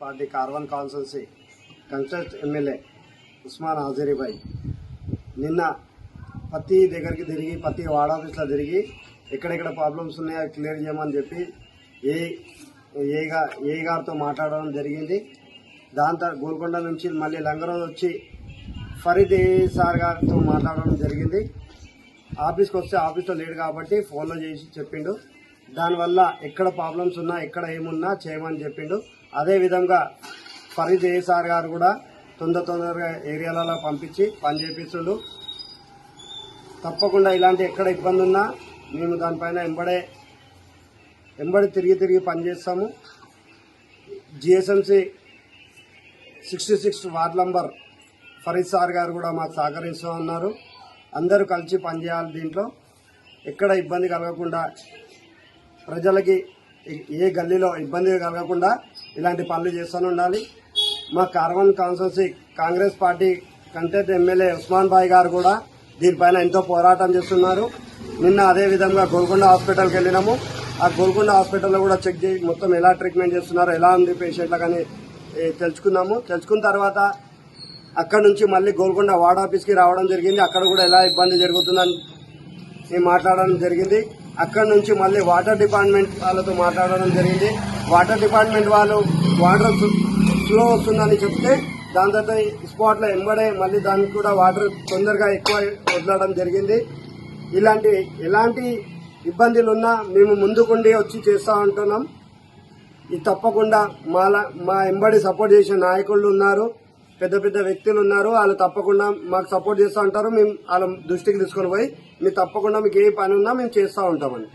Party Karwan constituency contest MLA Usman Hazari bhai నిన్న ప్రతి దగ్గరికి తిరిగి ప్రతి వార్డ్ ఆఫీస్లో తిరిగి ఎక్కడెక్కడ ప్రాబ్లమ్స్ ఉన్నాయో క్లియర్ చేయమని చెప్పి ఏ గారితో మాట్లాడడం జరిగింది. దాంతో గోల్కొండ నుంచి మళ్ళీ లంగరోజు వచ్చి ఫరీద్ సార్ గారితో మాట్లాడడం జరిగింది. ఆఫీస్కి వస్తే ఆఫీస్లో లేడు కాబట్టి ఫోన్లో చేసి చెప్పిండు. దానివల్ల ఎక్కడ ప్రాబ్లమ్స్ ఉన్నా ఎక్కడ ఏమున్నా చేయమని చెప్పిండు. అదేవిధంగా ఫరీద్ సార్ గారు కూడా తొందరగా ఏరియాలలో పంపించి పని చేపిస్తుండు. తప్పకుండా ఇలాంటి ఎక్కడ ఇబ్బంది ఉన్నా మేము దానిపైన ఎంబడి తిరిగి పనిచేస్తాము. GSMC 66 ward number Farid sir గారు కూడా మాకు సహకరిస్తూ ఉన్నారు. అందరూ కలిసి పనిచేయాలి. దీంట్లో ఎక్కడ ఇబ్బంది కలగకుండా ప్రజలకి ఏ గల్లీలో ఇబ్బంది కలగకుండా ఇలాంటి పనులు చేస్తూనే ఉండాలి. మా Karwan constituency Congress party contest MLA Usman bhai garu కూడా దీనిపైన ఎంతో పోరాటం చేస్తున్నారు. నిన్న అదేవిధంగా గోల్కొండ హాస్పిటల్కి వెళ్ళినాము. ఆ గోల్కొండ హాస్పిటల్లో కూడా చెక్ చేసి మొత్తం ఎలా ట్రీట్మెంట్ చేస్తున్నారు, ఎలా ఉంది పేషెంట్లకు అని తెలుసుకున్నాము. తెలుసుకున్న తర్వాత అక్కడి నుంచి మళ్ళీ గోల్కొండ వార్డ్ ఆఫీస్కి రావడం జరిగింది. అక్కడ కూడా ఎలా ఇబ్బంది జరుగుతుందని మేము మాట్లాడడం జరిగింది. అక్కడి నుంచి మళ్ళీ వాటర్ డిపార్ట్మెంట్ వాళ్ళతో మాట్లాడడం జరిగింది. వాటర్ డిపార్ట్మెంట్ వాళ్ళు వాటర్ స్లో వస్తుందని చెప్తే దాని తర్వాత స్పాట్లో ఎంబడే మళ్ళీ దానికి కూడా వాటర్ తొందరగా ఎక్కువ వదలడం జరిగింది. ఎలాంటి ఇబ్బందులు ఉన్నా మేము ముందుకుండి వచ్చి చేస్తూ ఉంటున్నాం. ఇది తప్పకుండా మా ఎంబడి సపోర్ట్ చేసే నాయకులు ఉన్నారు, పెద్ద వ్యక్తులు ఉన్నారు. వాళ్ళు తప్పకుండా మాకు సపోర్ట్ చేస్తూ ఉంటారు. మేము వాళ్ళ దృష్టికి తీసుకొని పోయి మీరు తప్పకుండా మీకు ఏ పని ఉన్నా మేము చేస్తూ ఉంటామండి.